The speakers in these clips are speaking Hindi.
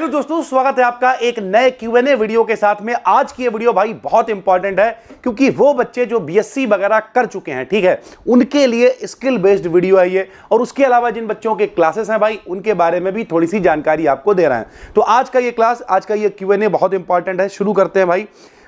हेलो दोस्तों, स्वागत है आपका एक नए Q&A वीडियो के साथ में। आज की ये वीडियो भाई बहुत इंपॉर्टेंट है क्योंकि वो बच्चे जो बीएससी वगैरह कर चुके हैं, ठीक है, उनके लिए स्किल बेस्ड वीडियो है ये। और उसके अलावा जिन बच्चों के क्लासेस हैं भाई, उनके बारे में भी थोड़ी सी जानकारी आपको दे रहे हैं। तो आज का ये क्लास, आज का ये Q&A बहुत इंपॉर्टेंट है। शुरू करते हैं भाई।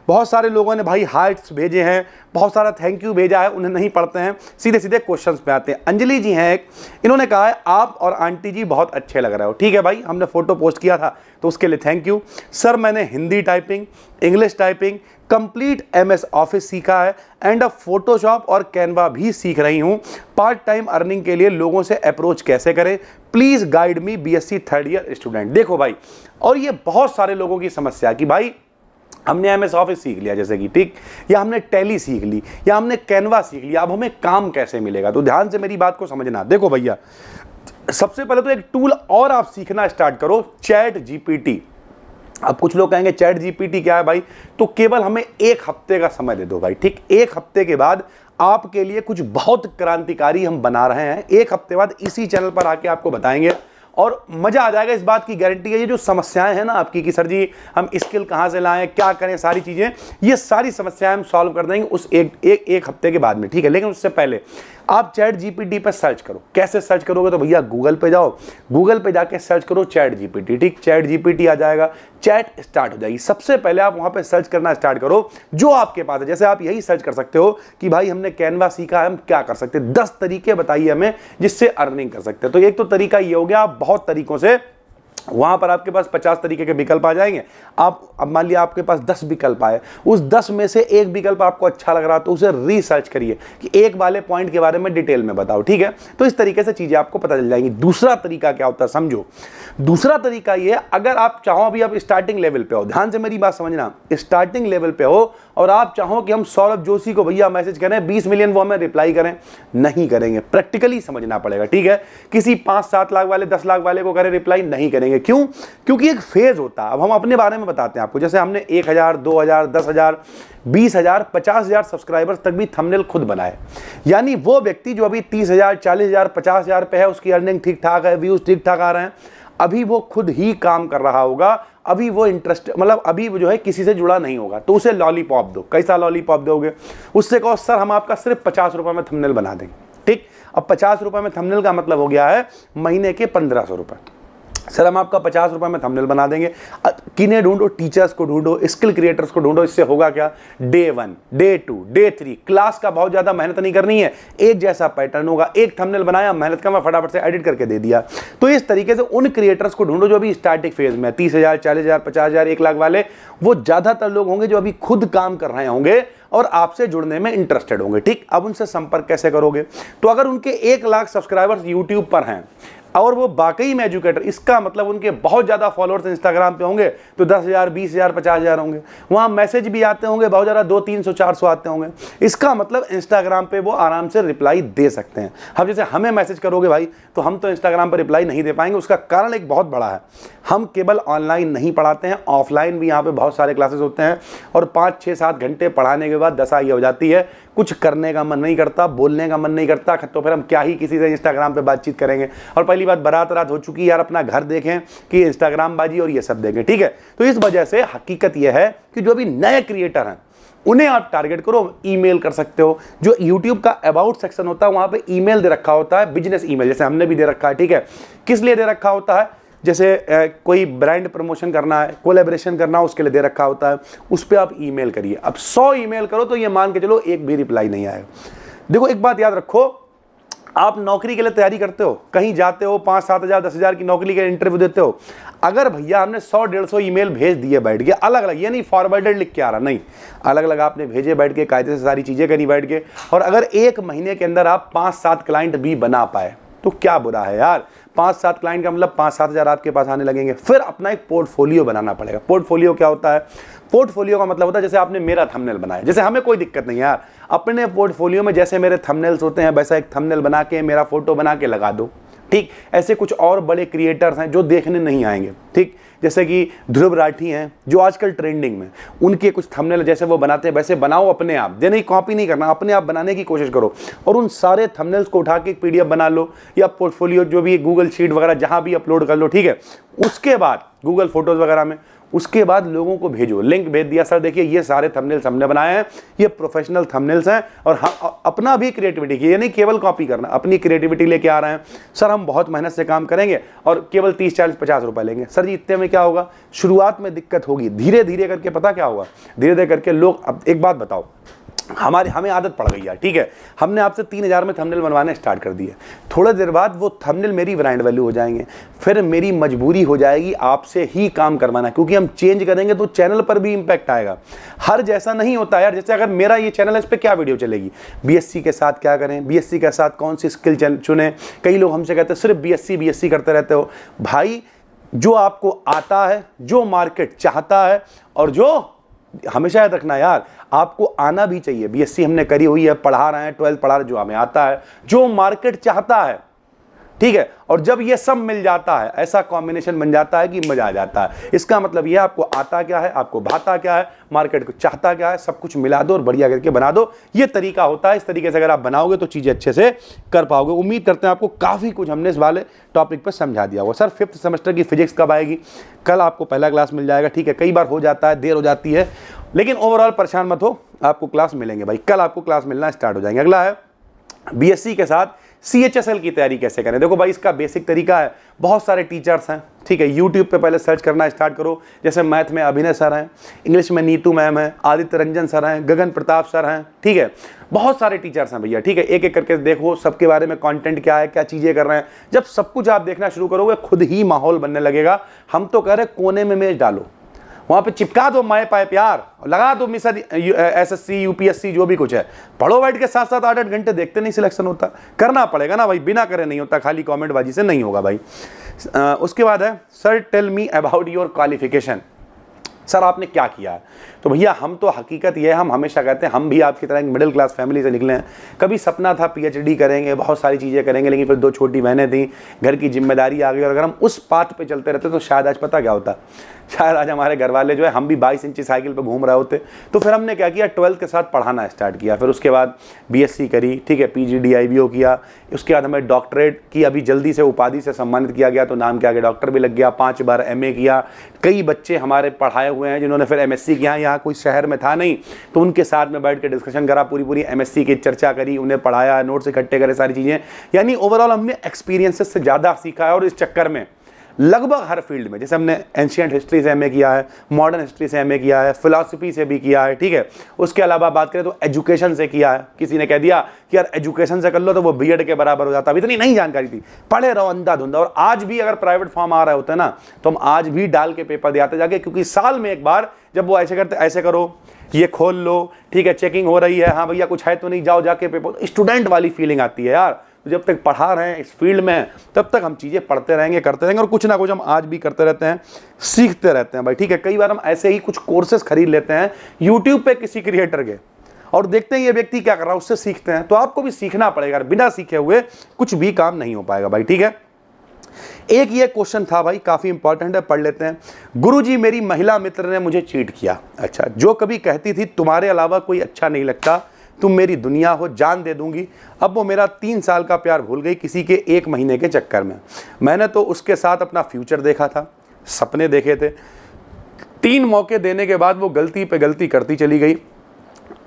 बहुत सारे लोगों ने भाई हार्ट्स भेजे हैं, बहुत सारा थैंक यू भेजा है, उन्हें नहीं पढ़ते हैं, सीधे सीधे क्वेश्चंस पे आते हैं। अंजलि जी हैं एक, इन्होंने कहा है आप और आंटी जी बहुत अच्छे लग रहे हो। ठीक है भाई, हमने फोटो पोस्ट किया था तो उसके लिए थैंक यू। सर मैंने Hindi typing, English typing, complete MS office सीखा है एंड फोटोशॉप और कैनवा भी सीख रही हूँ। पार्ट टाइम अर्निंग के लिए लोगों से अप्रोच कैसे करें, please guide me, BSc third year student. देखो भाई, और ये बहुत सारे लोगों की समस्या है कि भाई हमने MS ऑफिस सीख लिया जैसे कि, ठीक, या हमने टैली सीख ली, या हमने कैनवा सीख लिया, अब हमें काम कैसे मिलेगा। तो ध्यान से मेरी बात को समझना। देखो भैया, सबसे पहले तो एक टूल और आप सीखना स्टार्ट करो, ChatGPT। अब कुछ लोग कहेंगे ChatGPT क्या है भाई, तो केवल हमें एक हफ्ते का समय दे दो भाई, ठीक। एक हफ्ते के बाद आपके लिए कुछ बहुत क्रांतिकारी हम बना रहे हैं। एक हफ्ते बाद इसी चैनल पर आके आपको बताएंगे और मजा आ जाएगा। इस बात की गारंटी है। ये जो समस्याएं हैं ना आपकी कि सर जी हम स्किल कहाँ से लाएं, क्या करें, सारी चीज़ें, ये सारी समस्याएं हम सॉल्व कर देंगे उस एक हफ्ते के बाद में, ठीक है। लेकिन उससे पहले आप ChatGPT पर सर्च करो। कैसे सर्च करोगे, तो भैया गूगल पे जाओ, गूगल पे जाके सर्च करो ChatGPT, ठीक। ChatGPT आ जाएगा, चैट स्टार्ट हो जाएगी। सबसे पहले आप वहाँ पे सर्च करना स्टार्ट करो जो आपके पास है। जैसे आप यही सर्च कर सकते हो कि भाई हमने कैनवा सीखा है, हम क्या कर सकते हैं, 10 तरीके बताइए हमें जिससे अर्निंग कर सकते हैं। तो एक तो तरीका ये हो गया, आप बहुत तरीकों से, वहां पर आपके पास 50 तरीके के विकल्प आ जाएंगे। आप अब मान लिया आपके पास 10 विकल्प आए, उस 10 में से एक विकल्प आपको अच्छा लग रहा तो उसे रिसर्च करिए कि एक वाले पॉइंट के बारे में डिटेल में बताओ, ठीक है। तो इस तरीके से चीजें आपको पता चल जाएंगी। दूसरा तरीका क्या होता है समझो। दूसरा तरीका ये, अगर आप चाहो, अभी आप स्टार्टिंग लेवल पे हो, ध्यान से मेरी बात समझना, स्टार्टिंग लेवल पे हो और आप चाहो कि हम सौरभ जोशी को भैया मैसेज करें 20 मिलियन, वो हमें रिप्लाई करें, नहीं करेंगे। प्रैक्टिकली समझना पड़ेगा, ठीक है। किसी 5-7 लाख वाले, 10 लाख वाले को करें रिप्लाई, नहीं करेंगे। क्यों? क्योंकि एक फेज होता है। अब हम अपने बारे में बताते हैं आपको। जैसे हमने 1000, 2000, 10,000, 20,000, 50,000 सब्सक्राइबर्स तक भी थंबनेल खुद बनाए। यानी वो व्यक्ति जो अभी 30,000, 40,000, 50,000 पे है, उसकी अर्निंग ठीक ठाक है, व्यूज ठीक ठाक आ रहे हैं, अभी वो खुद ही काम कर रहा होगा, अभी वो इंटरेस्ट, मतलब अभी वो जो है किसी से जुड़ा नहीं होगा, तो उसे लॉलीपॉप दो। कैसा लॉलीपॉप दोगे? उससे कहो सर हम आपका सिर्फ 50 रुपए में थंबनेल बना देंगे, ठीक। अब 50 रुपए में थंबनेल का मतलब हो गया है महीने के 1500 रुपए। सर हम आपका 50 रुपए में थंबनेल बना देंगे। किन्हें ढूंढो? टीचर्स को ढूंढो, स्किल क्रिएटर्स को ढूंढो। इससे होगा क्या, डे 1, डे 2, डे 3 क्लास का बहुत ज्यादा मेहनत नहीं करनी है, एक जैसा पैटर्न होगा। एक थंबनेल बनाया, मेहनत का मैं फटाफट से एडिट करके दे दिया। तो इस तरीके से उन क्रिएटर्स को ढूंढो जो अभी स्टार्टिंग फेज में, 30,000, 40,000, 50,000, 1 लाख वाले, वो ज्यादातर लोग होंगे जो अभी खुद काम कर रहे होंगे और आपसे जुड़ने में इंटरेस्टेड होंगे, ठीक। अब उनसे संपर्क कैसे करोगे? तो अगर उनके 1 लाख सब्सक्राइबर्स यूट्यूब पर हैं और वो वाकई में एजुकेटर, इसका मतलब उनके बहुत ज़्यादा फॉलोअर्स इंस्टाग्राम पे होंगे, तो 10,000, 20,000, 50,000 होंगे। वहाँ मैसेज भी आते होंगे बहुत ज़्यादा, 200, 300, 400 आते होंगे। इसका मतलब इंस्टाग्राम पे वो आराम से रिप्लाई दे सकते हैं। अब जैसे हमें मैसेज करोगे भाई, तो हम तो इंस्टाग्राम पर रिप्लाई नहीं दे पाएंगे। उसका कारण एक बहुत बड़ा है, हम केवल ऑनलाइन नहीं पढ़ाते हैं, ऑफलाइन भी यहाँ पे बहुत सारे क्लासेस होते हैं। और 5, 6, 7 घंटे पढ़ाने के बाद दशा ये हो जाती है, कुछ करने का मन नहीं करता, बोलने का मन नहीं करता, तो फिर हम क्या ही किसी से इंस्टाग्राम पे बातचीत करेंगे। और पहली बात, बारात हो चुकी है यार, अपना घर देखें कि इंस्टाग्राम बाजी और ये सब देखें, ठीक है। तो इस वजह से हकीकत यह है कि जो भी नए क्रिएटर हैं उन्हें आप टारगेट करो। ईमेल कर सकते हो, जो यूट्यूब का अबाउट सेक्शन होता है वहां पे ईमेल दे रखा होता है, बिजनेस ईमेल, जैसे हमने भी दे रखा है, ठीक है। किस लिए दे रखा होता है? जैसे कोई ब्रांड प्रमोशन करना है, कोलैबोरेशन करना है, उसके लिए दे रखा होता है, उस पर आप ईमेल करिए। अब 100 ईमेल करो तो ये मान के चलो एक भी रिप्लाई नहीं आएगा। देखो एक बात याद रखो, आप नौकरी के लिए तैयारी करते हो, कहीं जाते हो, 5-7 हज़ार, 10,000 की नौकरी के इंटरव्यू देते हो, अगर भैया हमने 100-150 ईमेल भेज दिए बैठ के अलग अलग, ये नहीं फॉरवर्डेड लिख के आ रहा, नहीं, अलग अलग आपने भेजे बैठ के, कायदे से सारी चीज़ें करी बैठ के, और अगर 1 महीने के अंदर आप 5-7 क्लाइंट भी बना पाए तो क्या बुरा है यार। 5-7 क्लाइंट का मतलब 5-7 हज़ार आपके पास आने लगेंगे। फिर अपना एक पोर्टफोलियो बनाना पड़ेगा। पोर्टफोलियो क्या होता है? पोर्टफोलियो का मतलब होता है जैसे आपने मेरा थंबनेल बनाया, जैसे हमें कोई दिक्कत नहीं यार, अपने पोर्टफोलियो में जैसे मेरे थंबनेल्स होते हैं वैसा एक थंबनेल बना के मेरा फोटो बना के लगा दो, ठीक। ऐसे कुछ और बड़े क्रिएटर्स हैं जो देखने नहीं आएंगे, ठीक, जैसे कि ध्रुव राठी हैं जो आजकल ट्रेंडिंग में, उनके कुछ थंबनेल जैसे वो बनाते हैं वैसे बनाओ अपने आप, दे नहीं कॉपी नहीं करना, अपने आप बनाने की कोशिश करो और उन सारे थंबनेल्स को उठा के एक पीडीएफ बना लो या पोर्टफोलियो जो भी गूगल शीट वगैरह जहां भी अपलोड कर लो, ठीक है। उसके बाद गूगल फोटोज वगैरह में, उसके बाद लोगों को भेजो, लिंक भेज दिया, सर देखिए ये सारे थंबनेल्स हमने बनाए हैं, ये प्रोफेशनल थंबनेल्स हैं और हम अपना भी क्रिएटिविटी की, ये नहीं केवल कॉपी करना, अपनी क्रिएटिविटी लेके आ रहे हैं, सर हम बहुत मेहनत से काम करेंगे और केवल 30, 40, 50 रुपए लेंगे। सर जी इतने में क्या होगा, शुरुआत में दिक्कत होगी, धीरे धीरे करके पता क्या होगा, धीरे धीरे करके लोग, अब एक बात बताओ, हमें आदत पड़ गई यार, ठीक है, हमने आपसे 3000 में थंबनेल बनवाने स्टार्ट कर दिए, थोड़ी देर बाद वो थंबनेल मेरी ब्रांड वैल्यू हो जाएंगे, फिर मेरी मजबूरी हो जाएगी आपसे ही काम करवाना, क्योंकि हम चेंज करेंगे तो चैनल पर भी इंपैक्ट आएगा। हर जैसा नहीं होता यार, जैसे अगर मेरा ये चैनल है इस पर क्या वीडियो चलेगी, बीएससी के साथ क्या करें, बीएससी के साथ कौन सी स्किल चुने, कई लोग हमसे कहते हैं सिर्फ बीएससी करते रहते हो। भाई जो आपको आता है, जो मार्केट चाहता है और जो हमेशा याद रखना यार, आपको आना भी चाहिए, बीएससी हमने करी हुई है, पढ़ा रहे हैं, 12 पढ़ा रहे, जो हमें आता है, जो मार्केट चाहता है, ठीक है। और जब ये सब मिल जाता है, ऐसा कॉम्बिनेशन बन जाता है कि मजा आ जाता है। इसका मतलब ये आपको आता क्या है, आपको भाता क्या है, मार्केट को चाहता क्या है, सब कुछ मिला दो और बढ़िया करके बना दो, ये तरीका होता है। इस तरीके से अगर आप बनाओगे तो चीजें अच्छे से कर पाओगे। उम्मीद करते हैं आपको काफी कुछ हमने इस वाले टॉपिक पर समझा दिया होगा। सर 5th सेमेस्टर की फिजिक्स कब आएगी, कल आपको पहला क्लास मिल जाएगा, ठीक है। कई बार हो जाता है, देर हो जाती है, लेकिन ओवरऑल परेशान मत हो, आपको क्लास मिलेंगे भाई, कल आपको क्लास मिलना स्टार्ट हो जाएंगे। अगला है बीएससी के साथ CHSL की तैयारी कैसे करें। देखो भाई इसका बेसिक तरीका है, बहुत सारे टीचर्स हैं, ठीक है। यूट्यूब पे पहले सर्च करना स्टार्ट करो, जैसे मैथ में अभिनय सर हैं, इंग्लिश में नीतू मैम है, आदित्य रंजन सर हैं, गगन प्रताप सर हैं, ठीक है। बहुत सारे टीचर्स हैं भैया, ठीक है। एक एक करके देखो सबके बारे में, कंटेंट क्या है, क्या चीज़ें कर रहे हैं। जब सब कुछ आप देखना शुरू करोगे खुद ही माहौल बनने लगेगा। हम तो कह रहे कोने में मेज डालो, वहां पे चिपका दो माए पाए प्यार, लगा दो मिसर SSC UPSC जो भी कुछ है, पढ़ो बैठ के 7-7 8-8 घंटे, देखते नहीं सिलेक्शन होता, करना पड़ेगा ना भाई, बिना करे नहीं होता, खाली कमेंट बाजी से नहीं होगा भाई। उसके बाद है sir tell me about your qualification, sir आपने क्या किया है। तो भैया हम तो हकीकत ये है, हम हमेशा कहते हैं हम भी आपकी तरह एक मिडिल क्लास फैमिली से निकले हैं। कभी सपना था PhD करेंगे, बहुत सारी चीज़ें करेंगे, लेकिन फिर 2 छोटी बहनें थी, घर की जिम्मेदारी आ गई, और अगर हम उस पाथ पे चलते रहते तो शायद आज पता क्या होता, शायद आज हमारे घर वाले जो है, हम भी 22 इंची साइकिल पर घूम रहे होते। तो फिर हमने क्या किया, 12th के साथ पढ़ाना स्टार्ट किया, फिर उसके बाद BSc करी, ठीक है, PGDIBO किया, उसके बाद हमें डॉक्टरेट की, अभी जल्दी से उपाधि से सम्मानित किया गया तो नाम के आगे डॉक्टर भी लग गया, 5 बार MA किया। कई बच्चे हमारे पढ़ाए हुए हैं जिन्होंने फिर MSc किया, यहाँ कोई शहर में था नहीं, तो उनके साथ में बैठ के डिस्कशन करा, पूरी MSc की चर्चा करी, उन्हें पढ़ाया, नोट्स इकट्ठे करे, सारी चीज़ें। यानी ओवरऑल हमने एक्सपीरियंसेस से ज़्यादा सीखा है। और इस चक्कर में लगभग हर फील्ड में, जैसे हमने एंशिएंट हिस्ट्री से MA किया है, मॉडर्न हिस्ट्री से MA किया है, फिलॉसफी से भी किया है, ठीक है। उसके अलावा बात करें तो एजुकेशन से किया है। किसी ने कह दिया कि यार एजुकेशन से कर लो तो वो B.Ed के बराबर हो जाता, अभी इतनी नहीं जानकारी थी, पढ़े रहो अंधाधुंधा। और आज भी अगर प्राइवेट फॉर्म आ रहे होते हैं ना, तो हम आज भी डाल के पेपर दियाते जाके, क्योंकि साल में एक बार जब वो ऐसे करते, ऐसे करो, ये खोल लो, ठीक है, चेकिंग हो रही है, हाँ भैया कुछ है तो नहीं, जाओ जाके पेपर, स्टूडेंट वाली फीलिंग आती है यार। तो जब तक पढ़ा रहे हैं इस फील्ड में, तब तक हम चीज़ें पढ़ते रहेंगे, करते रहेंगे, और कुछ ना कुछ हम आज भी करते रहते हैं, सीखते रहते हैं भाई, ठीक है। कई बार हम ऐसे ही कुछ कोर्सेज खरीद लेते हैं यूट्यूब पे किसी क्रिएटर के, और देखते हैं ये व्यक्ति क्या कर रहा है, उससे सीखते हैं। तो आपको भी सीखना पड़ेगा, बिना सीखे हुए कुछ भी काम नहीं हो पाएगा भाई, ठीक है। एक ये क्वेश्चन था भाई, काफी इंपॉर्टेंट है, पढ़ लेते हैं। गुरुजी मेरी महिला मित्र ने मुझे चीट किया। अच्छा, जो कभी कहती थी तुम्हारे अलावा कोई अच्छा नहीं लगता, तुम मेरी दुनिया हो, जान दे दूंगी, अब वो मेरा 3 साल का प्यार भूल गई किसी के 1 महीने के चक्कर में। मैंने तो उसके साथ अपना फ्यूचर देखा था, सपने देखे थे, 3 मौके देने के बाद वो गलती पे गलती करती चली गई।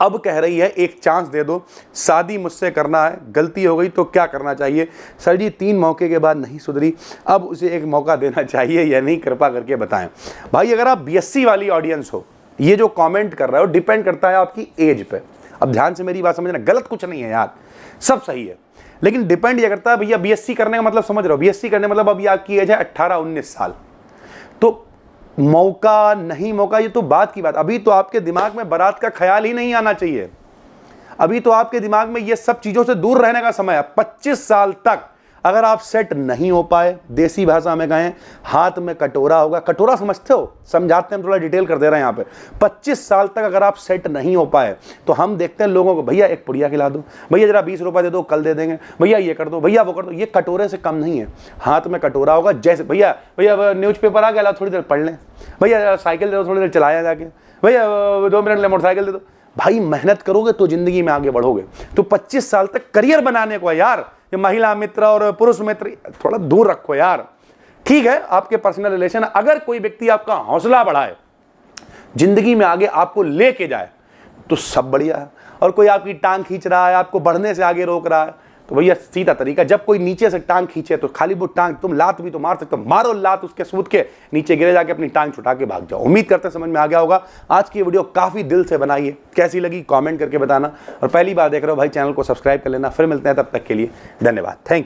अब कह रही है एक चांस दे दो, शादी मुझसे करना है, गलती हो गई तो क्या करना चाहिए। सर जी 3 मौके के बाद नहीं सुधरी, अब उसे एक मौका देना चाहिए या नहीं, कृपा करके बताएं। भाई अगर आप BSc वाली ऑडियंस हो, ये जो कमेंट कर रहे हो डिपेंड करता है आपकी एज पे। अब ध्यान से मेरी बात समझना, गलत कुछ नहीं है यार, सब सही है, लेकिन डिपेंड ये करता है भैया BSc करने का मतलब समझ रहे हो, BSc करने मतलब अभी आपकी एज है 18-19 साल, तो मौका नहीं मौका ये तो बात की बात। अभी तो आपके दिमाग में बारात का ख्याल ही नहीं आना चाहिए, अभी तो आपके दिमाग में ये सब चीजों से दूर रहने का समय है। 25 साल तक अगर आप सेट नहीं हो पाए, देसी भाषा में कहें हाथ में कटोरा होगा। कटोरा समझते हो? समझाते हैं, थोड़ा डिटेल कर दे रहे हैं यहाँ पे। 25 साल तक अगर आप सेट नहीं हो पाए तो हम देखते हैं लोगों को, भैया एक पुड़िया खिला दो, भैया जरा 20 रुपए दे दो, कल दे देंगे, भैया ये कर दो, भैया वो कर दो। ये कटोरे से कम नहीं है, हाथ में कटोरा होगा। जैसे भैया न्यूज़पेपर आ गया, थोड़ी देर पढ़ लें, भैया साइकिल दे दो, थोड़ी देर चलाया जाके, भैया 2 मिनट ले मोटरसाइकिल दे दो। भाई मेहनत करोगे तो जिंदगी में आगे बढ़ोगे। तो 25 साल तक करियर बनाने को है यार। ये महिला मित्र और पुरुष मित्र थोड़ा दूर रखो यार। ठीक है, आपके पर्सनल रिलेशन, अगर कोई व्यक्ति आपका हौसला बढ़ाए, जिंदगी में आगे आपको लेके जाए, तो सब बढ़िया है। और कोई आपकी टांग खींच रहा है, आपको बढ़ने से आगे रोक रहा है, तो भैया सीधा तरीका, जब कोई नीचे से टांग खींचे तो खाली वो टांग, तुम लात भी तो मार सकते हो, मारो लात उसके सूद के नीचे गिरे, जाके अपनी टांग छुटा के भाग जाओ। उम्मीद करते समझ में आ गया होगा। आज की वीडियो काफी दिल से बनाई है, कैसी लगी कमेंट करके बताना। और पहली बार देख रहे हो भाई, चैनल को सब्सक्राइब कर लेना। फिर मिलते हैं, तब तक के लिए धन्यवाद, थैंक यू।